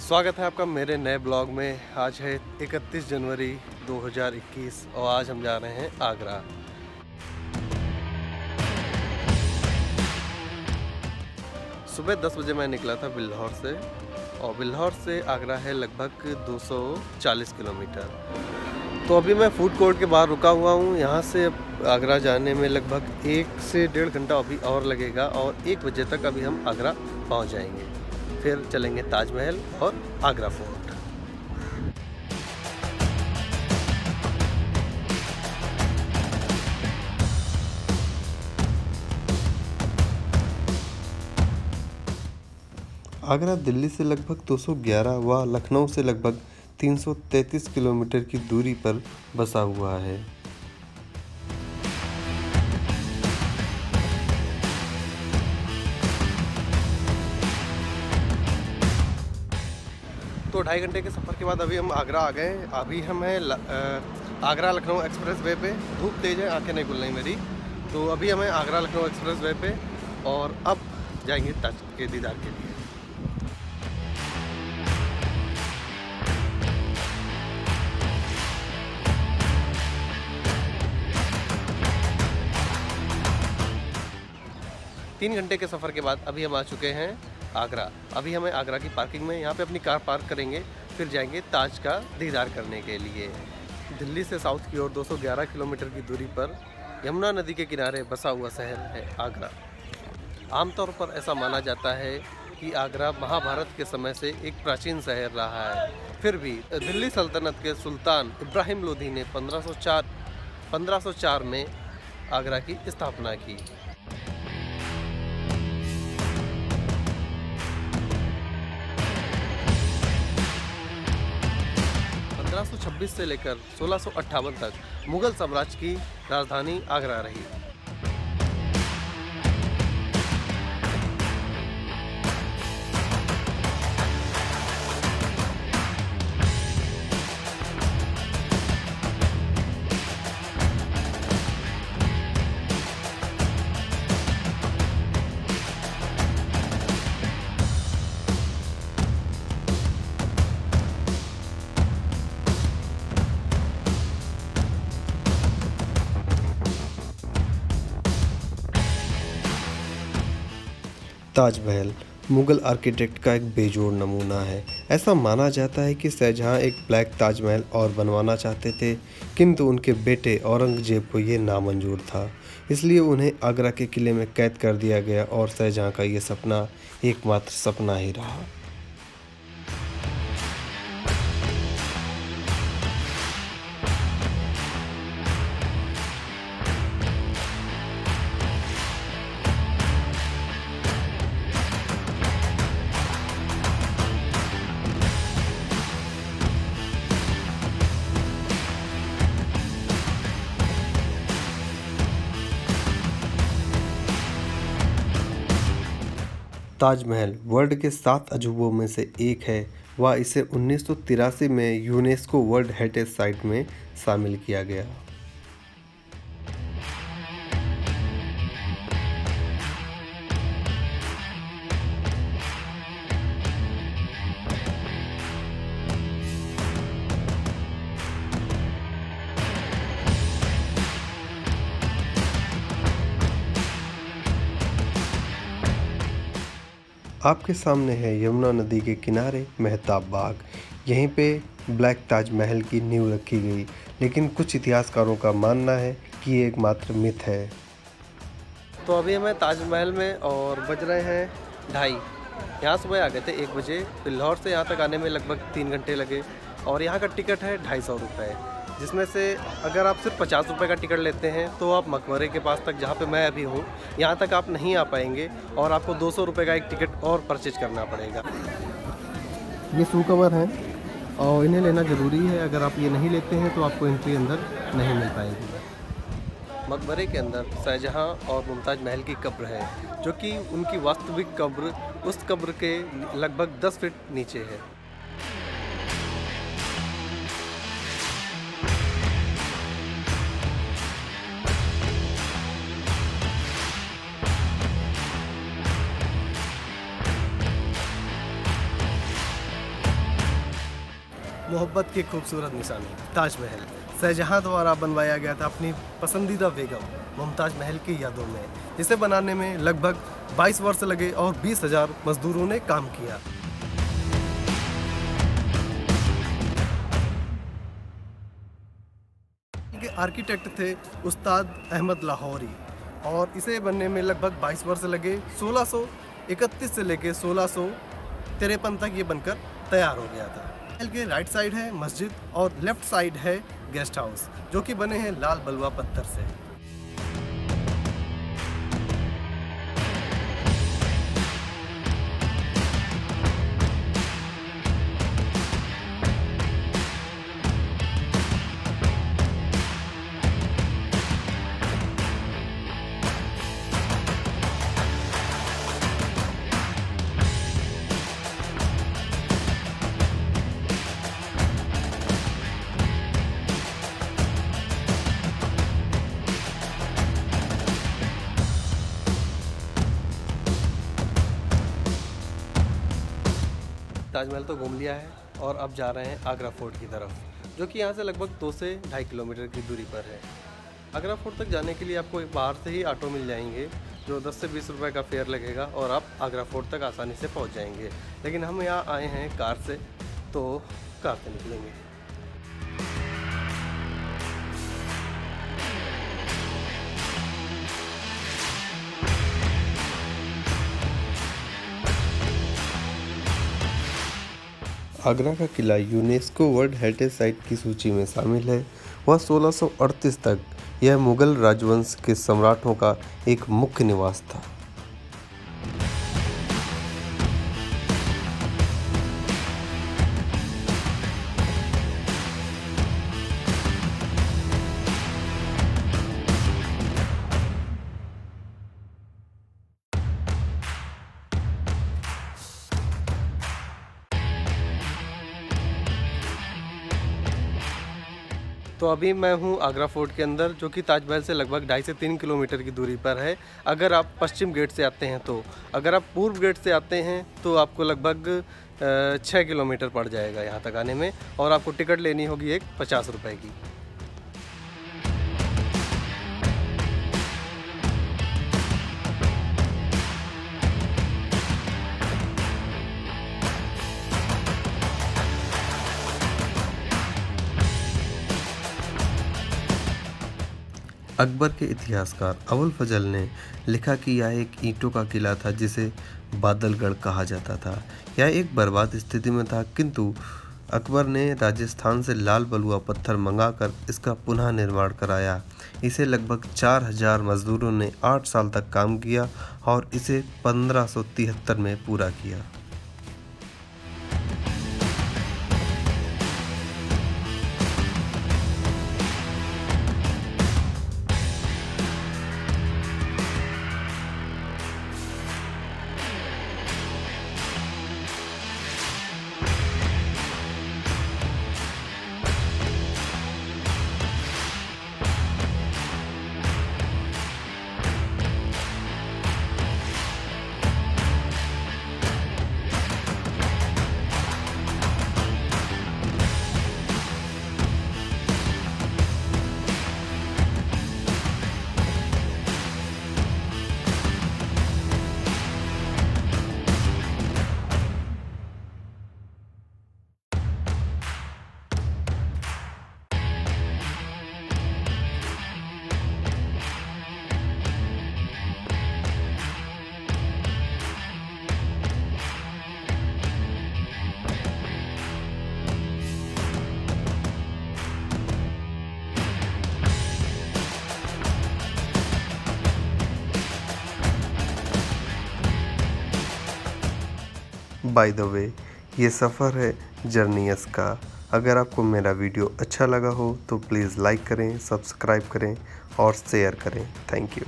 स्वागत है आपका मेरे नए ब्लॉग में। आज है 31 जनवरी 2021 और आज हम जा रहे हैं आगरा। सुबह 10 बजे मैं निकला था बिल्हौर से और बिल्हौर से आगरा है लगभग 240 किलोमीटर। तो अभी मैं फूड कोर्ट के बाहर रुका हुआ हूँ। यहाँ से आगरा जाने में लगभग 1 से 1.5 घंटा अभी और लगेगा और 1 बजे तक अभी हम आगरा पहुँच जाएंगे। फिर चलेंगे ताजमहल और आगरा फोर्ट। आगरा दिल्ली से लगभग 211 व लखनऊ से लगभग 333 किलोमीटर की दूरी पर बसा हुआ है। तो 2.5 घंटे के सफ़र के बाद अभी हम आगरा आ गए। अभी हम हैं आगरा लखनऊ एक्सप्रेस वे पे। धूप तेज़ है, आंखें नहीं खुल रही मेरी। तो अभी हमें आगरा लखनऊ एक्सप्रेस वे पे और अब जाएंगे ताज के दीदार के लिए। तीन घंटे के सफ़र के बाद अभी हम आ चुके हैं आगरा। अभी हमें आगरा की पार्किंग में यहाँ पे अपनी कार पार्क करेंगे, फिर जाएंगे ताज का दीदार करने के लिए। दिल्ली से साउथ की ओर 211 किलोमीटर की दूरी पर यमुना नदी के किनारे बसा हुआ शहर है आगरा। आमतौर पर ऐसा माना जाता है कि आगरा महाभारत के समय से एक प्राचीन शहर रहा है। फिर भी दिल्ली सल्तनत के सुल्तान इब्राहिम लोधी ने 1504 में आगरा की स्थापना की। 1526 से लेकर 1658 तक मुगल साम्राज्य की राजधानी आगरा रही। ताजमहल मुग़ल आर्किटेक्ट का एक बेजोड़ नमूना है। ऐसा माना जाता है कि शाहजहां एक ब्लैक ताजमहल और बनवाना चाहते थे, किंतु उनके बेटे औरंगजेब को ये नामंजूर था। इसलिए उन्हें आगरा के किले में कैद कर दिया गया और शाहजहां का ये सपना एकमात्र सपना ही रहा। ताजमहल वर्ल्ड के 7 अजूबों में से एक है व इसे 1983 में यूनेस्को वर्ल्ड हेरिटेज साइट में शामिल किया गया। आपके सामने है यमुना नदी के किनारे मेहताब बाग। यहीं पे ब्लैक ताजमहल की नींव रखी गई, लेकिन कुछ इतिहासकारों का मानना है कि ये एकमात्र मिथ है। तो अभी हमें ताजमहल में और बज रहे हैं 2:30। यहाँ सुबह आ गए थे 1 बजे। बिल्हौर से यहाँ तक आने में लगभग 3 घंटे लगे और यहाँ का टिकट है 250 रुपये, जिसमें से अगर आप सिर्फ 50 रुपये का टिकट लेते हैं तो आप मकबरे के पास तक, जहाँ पे मैं अभी हूँ, यहाँ तक आप नहीं आ पाएंगे और आपको 200 रुपये का एक टिकट और परचेज करना पड़ेगा। ये शू कवर हैं और इन्हें लेना ज़रूरी है। अगर आप ये नहीं लेते हैं तो आपको एंट्री अंदर नहीं मिल पाएगी। मकबरे के अंदर शाहजहां और मुमताज़ महल की कब्र है, जो कि उनकी वास्तविक कब्र उस कब्र के लगभग 10 फीट नीचे है। मोहब्बत की खूबसूरत निशानी ताजमहल शाहजहां द्वारा बनवाया गया था अपनी पसंदीदा बेगम मुमताज महल की यादों में, जिसे बनाने में लगभग 22 वर्ष लगे और 20,000 मजदूरों ने काम किया। के आर्किटेक्ट थे उस्ताद अहमद लाहौरी और इसे बनने में लगभग 22 वर्ष लगे। 1631 से लेकर 1653 तक ये बनकर तैयार हो गया था। महल के राइट साइड है मस्जिद और लेफ्ट साइड है गेस्ट हाउस, जो कि बने हैं लाल बलुआ पत्थर से। ताजमहल तो घूम लिया है और अब जा रहे हैं आगरा फोर्ट की तरफ, जो कि यहाँ से लगभग 2 से 2.5 किलोमीटर की दूरी पर है। आगरा फोर्ट तक जाने के लिए आपको बाहर से ही ऑटो मिल जाएंगे, जो 10 से 20 रुपए का फेयर लगेगा और आप आगरा फोर्ट तक आसानी से पहुँच जाएंगे। लेकिन हम यहाँ आए हैं कार से, तो कार से निकलेंगे। आगरा का किला यूनेस्को वर्ल्ड हेरिटेज साइट की सूची में शामिल है। वह 1638 तक यह मुगल राजवंश के सम्राटों का एक मुख्य निवास था। तो अभी मैं हूँ आगरा फोर्ट के अंदर, जो कि ताजमहल से लगभग 2.5 से 3 किलोमीटर की दूरी पर है। अगर आप पश्चिम गेट से आते हैं तो, अगर आप पूर्व गेट से आते हैं तो आपको लगभग 6 किलोमीटर पड़ जाएगा यहाँ तक आने में, और आपको टिकट लेनी होगी एक 50 रुपए की। अकबर के इतिहासकार अबुल फजल ने लिखा कि यह एक ईंटों का किला था जिसे बादलगढ़ कहा जाता था। यह एक बर्बाद स्थिति में था, किंतु अकबर ने राजस्थान से लाल बलुआ पत्थर मंगाकर इसका पुनः निर्माण कराया। इसे लगभग 4000 मजदूरों ने 8 साल तक काम किया और इसे 1573 में पूरा किया। बाय द वे, ये सफ़र है जर्नियस का। अगर आपको मेरा वीडियो अच्छा लगा हो तो प्लीज़ लाइक करें, सब्सक्राइब करें और शेयर करें। Thank you.